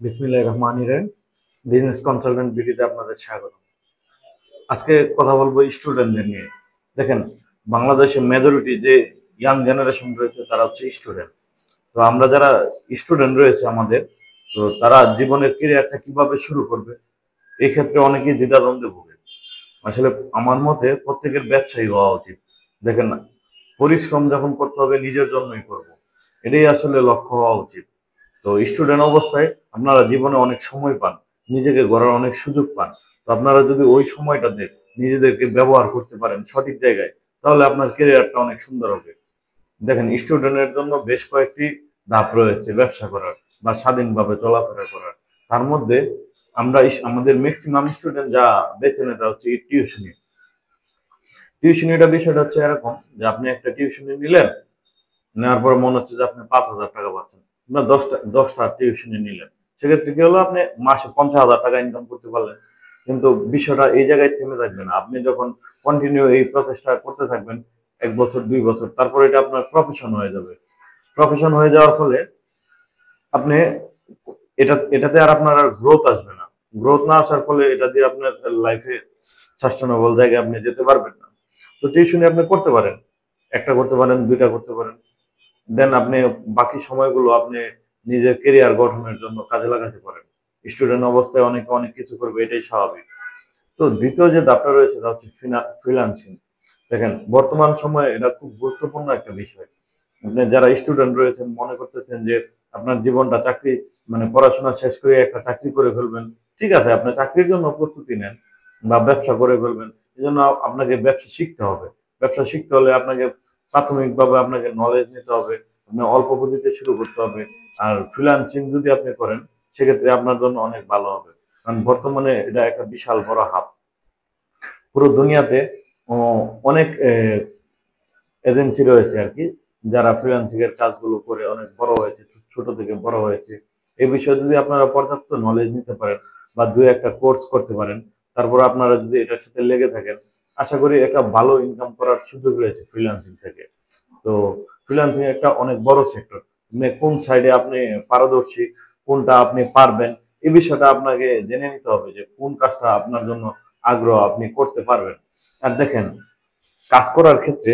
বিসমিল্লাহির রহমানির রহিম। Business consultant বিডিতে আপনাদের স্বাগত। আজকে কথা বলবো স্টুডেন্টদের নিয়ে। দেখেন, বাংলাদেশে মেজরিটি যে ইয়াং জেনারেশন রয়েছে তারা হচ্ছে স্টুডেন্ট। তো আমরা যারা স্টুডেন্ট রয়েছে আমাদের, তো তারা জীবনের ক্যারিয়ারটা কিভাবে শুরু করবে এই ক্ষেত্রে অনেকেই দ্বিধাদ্বন্দ্বে ভোগে। আসলে আমার মতে প্রত্যেকের ব্যবসায়ী হওয়া উচিত। দেখেন না, পরিশ্রম যখন করতে হবে নিজের জন্যই করব, এটাই আসলে লক্ষ্য হওয়া উচিত। তো স্টুডেন্ট অবস্থায় আপনারা জীবনে অনেক সময় পান, নিজেকে গড়ার অনেক সুযোগ পান। তো আপনারা যদি ওই সময়টাতে নিজেদেরকে ব্যবহার করতে পারেন সঠিক জায়গায়, তাহলে আপনার ক্যারিয়ারটা অনেক সুন্দর হবে। দেখেন, স্টুডেন্টের জন্য বেশ কয়েকটি ধাপ রয়েছে ব্যবসা করার বা স্বাধীনভাবে চলাফেরা করার। তার মধ্যে আমরা আমাদের ম্যাক্সিমাম স্টুডেন্ট যা বেছে নেয় তা হচ্ছে টিউশনি। টিউশনিটা বিষয়টা হচ্ছে এরকম যে আপনি একটা টিউশনি নিলেন, নেওয়ার পর মনে হচ্ছে যে আপনি 5,000 টাকা পাচ্ছেন, আপনার দশটা টিউশনি নিলেন, সেক্ষেত্রে কি হলো, আপনি মাসে 50,000 টাকা ইনকাম করতে পারলেন। কিন্তু বিষয়টা এই জায়গায় থেমে থাকবে না। আপনি যখন কন্টিনিউ এই প্রচেষ্টা করতে থাকবেন 1 বছর 2 বছর, তারপর এটা আপনার প্রফেশন হয়ে যাবে। প্রফেশন হয়ে যাওয়ার ফলে আপনি এটাতে আর আপনার আর গ্রোথ আসবে না। গ্রোথ না আসার ফলে এটা দিয়ে আপনার লাইফে সাস্টেনেবল জায়গায় আপনি যেতে পারবেন না। তো টিউশনি আপনি করতে পারেন, একটা করতে পারেন, দুইটা করতে পারেন। দেন আপনি বাকি সময়গুলো আপনি নিজের কেরিয়ার গঠনের জন্য কাজে লাগাতে পারেন। স্টুডেন্ট অবস্থায় অনেকে অনেক কিছু করবে, এটাই স্বাভাবিক। তো দ্বিতীয় যে ধাপটা রয়েছে তা হচ্ছে ফ্রিল্যান্সিং। দেখেন, বর্তমান সময়ে এটা খুব গুরুত্বপূর্ণ একটা বিষয়। আপনি যারা স্টুডেন্ট রয়েছেন মনে করতেছেন যে আপনার জীবনটা চাকরি, মানে পড়াশোনা শেষ করে একটা চাকরি করে ফেলবেন। ঠিক আছে, আপনি চাকরির জন্য প্রস্তুতি নেন বা ব্যবসা করে ফেলবেন। এই জন্য আপনাকে ব্যবসা শিখতে হবে। ব্যবসা শিখতে হলে আপনাকে প্রাথমিকভাবে আপনাকে নলেজ নিতে হবে। আপনি অল্প পুঁজিতে শুরু করতে হবে। আর ফ্রিল্যান্সিং যদি আপনি করেন, সেক্ষেত্রে আপনার জন্য অনেক ভালো হবে। কারণ বর্তমানে এটা একটা বিশাল বড় হাব। পুরো দুনিয়াতে ও অনেক এজেন্সি রয়েছে আর কি, যারা ফ্রিল্যান্সিং এর কাজগুলো করে অনেক বড় হয়েছে, ছোট থেকে বড় হয়েছে। এই বিষয়ে যদি আপনারা পর্যাপ্ত নলেজ নিতে পারেন বা দুই একটা কোর্স করতে পারেন, তারপর আপনারা যদি এটার সাথে লেগে থাকেন, আশা করি একটা ভালো ইনকাম করার সুযোগ রয়েছে ফ্রিল্যান্সিং থেকে। তো ফ্রিল্যান্সিং একটা অনেক বড় সেক্টর। মানে কোন সাইডে আপনি পারদর্শী, কোনটা আপনি পারবেন, এই বিষয়টা আপনাকে জেনে নিতে হবে যে কোন কাজটা আপনার জন্য আগ্রহ, আপনি করতে পারবেন। আর দেখেন, কাজ করার ক্ষেত্রে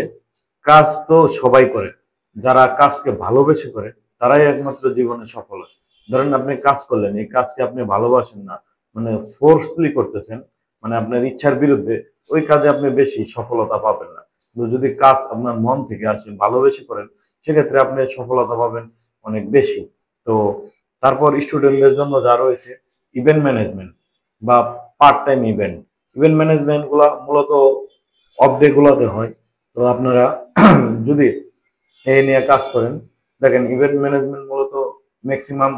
কাজ তো সবাই করে, যারা কাজকে ভালোবেসে করে তারাই একমাত্র জীবনে সফল হয়। ধরেন আপনি কাজ করলেন, এই কাজকে আপনি ভালোবাসেন না, মানে ফোর্সফুলি করতেছেন, মানে আপনার ইচ্ছার বিরুদ্ধে, ওই কাজে আপনি বেশি সফলতা পাবেন না। কিন্তু যদি কাজ আপনার মন থেকে আসে, ভালোবেসে করেন, সেক্ষেত্রে আপনি সফলতা পাবেন অনেক বেশি। তো তারপর স্টুডেন্টদের জন্য যা রয়েছে ইভেন্ট ম্যানেজমেন্ট বা part time event. Event management গুলা মূলত অফ ডে গুলাতে হয়। তো আপনারা যদি এই নিয়ে কাজ করেন, দেখেন ইভেন্ট ম্যানেজমেন্ট মূলত ম্যাক্সিমাম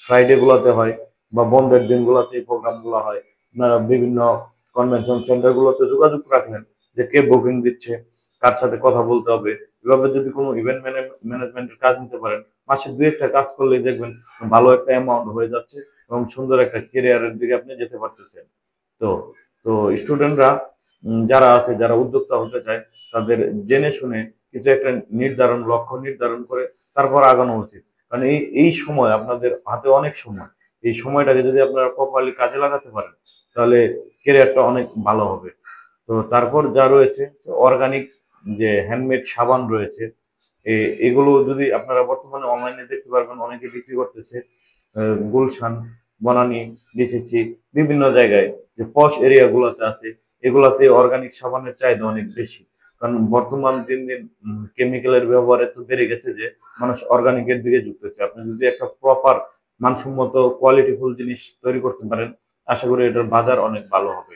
ফ্রাইডে গুলাতে হয় বা বন্ধের দিনগুলোতে প্রোগ্রাম গুলো হয়। আপনারা বিভিন্ন কনভেনশন সেন্টার গুলোতে যোগাযোগ রাখলেন যে কে বুকিং দিচ্ছে, কার সাথে কথা বলতে হবে। এভাবে যদি কোনো ইভেন্ট ম্যানেজমেন্টের কাজ নিতে পারেন, মাসে দুই একটা কাজ করলেই দেখবেন ভালো একটা অ্যামাউন্ট হয়ে যাচ্ছে এবং সুন্দর একটা কেরিয়ারের দিকে আপনি যেতে পারতেছেন। তো তো স্টুডেন্টরা যারা আছে, যারা উদ্যোক্তা হতে চায়, তাদের জেনে শুনে কিছু একটা লক্ষ্য নির্ধারণ করে তারপর আগানো উচিত। কারণ এই এই সময় আপনাদের হাতে অনেক সময়। এই সময়টাকে যদি আপনারা প্রপারলি কাজে লাগাতে পারেন, তাহলে ক্যারিয়ারটা অনেক ভালো হবে। তো তারপর যা রয়েছে অর্গানিক, যে হ্যান্ডমেড সাবান রয়েছে, এগুলো যদি আপনারা বর্তমানে অনলাইনে দেখতে পারবেন, অনেকে বিক্রি করতেছে। গুলশান, বনানী, ডিসিসি, বিভিন্ন জায়গায় যে পশ এরিয়া গুলোতে আছে, এগুলাতে অর্গানিক সাবানের চাহিদা অনেক বেশি। কারণ বর্তমান দিন দিন কেমিক্যালের ব্যবহার এত বেড়ে গেছে যে মানুষ অর্গানিকের দিকে ঝুঁকতেছে। আপনি যদি একটা প্রপার মানসম্মত কোয়ালিটিফুল জিনিস তৈরি করতে পারেন, আশা করি এটার বাজার অনেক ভালো হবে।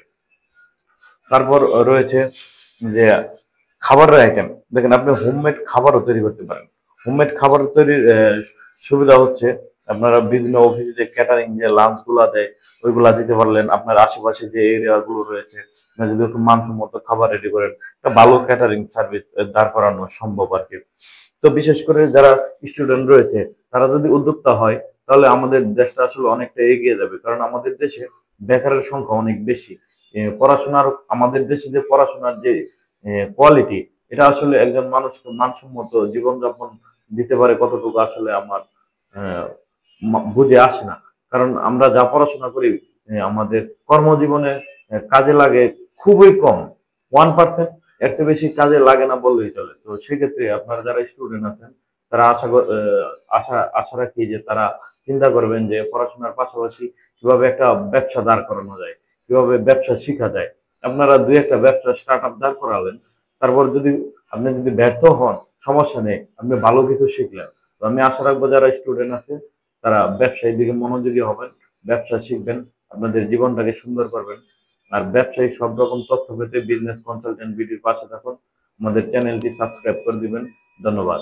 তারপর রয়েছে যে খাবারের আইটেম। দেখেন, আপনি হোমমেড খাবারও তৈরি করতে পারেন। হোমমেড খাবার তৈরির সুবিধা হচ্ছে আপনারা বিভিন্ন অফিসে যে ক্যাটারিং যে লাঞ্চ গুলা দেয়, ওইগুলা দিতে পারলেন। আপনার আশেপাশে যে এরিয়া গুলো রয়েছে, আপনারা যদি একটু মানসম্মত খাবার রেডি করেন, একটা ভালো ক্যাটারিং সার্ভিস দাঁড় করানো সম্ভব আর কি। তো বিশেষ করে যারা স্টুডেন্ট রয়েছে, তারা যদি উদ্যোক্তা হয়, তাহলে আমাদের দেশটা আসলে অনেকটা এগিয়ে যাবে। কারণ আমাদের দেশে বেকারের সংখ্যা অনেক বেশি। পড়াশোনার, আমাদের দেশে যে পড়াশোনার যে কোয়ালিটি, এটা আসলে একজন মানুষকে মানসম্মত জীবনযাপন দিতে পারে কতটুকু আসলে আমার আহ, বুঝে আসে না। কারণ আমরা যা পড়াশোনা করি আমাদের কর্মজীবনে কাজে লাগে খুবই কম, 1%। এর চেয়ে বেশি কাজে লাগে না বললেই চলে। তো সেক্ষেত্রে আপনারা যারা স্টুডেন্ট আছেন তারা আশা রাখি যে তারা চিন্তা করবেন যে পড়াশোনার পাশাপাশি কিভাবে একটা ব্যবসা দাঁড় করানো যায়, কিভাবে ব্যবসা শিখা যায়। আপনারা দুই একটা ব্যবসা স্টার্ট আপ দাঁড় করালেন, তারপর আপনি যদি ব্যর্থ হন সমস্যা নেই, আপনি ভালো কিছু শিখলেন। তো আমি আশা রাখবো যারা স্টুডেন্ট আছে তারা ব্যবসায়ীর দিকে মনোযোগী হবেন, ব্যবসা শিখবেন, আপনাদের জীবনটাকে সুন্দর করবেন। আর ব্যবসায়ী সব রকম তথ্য পেতে বিজনেস কনসালটেন্ট বিডির পাশে থাকুন, আমাদের চ্যানেলটি সাবস্ক্রাইব করে দিবেন। ধন্যবাদ।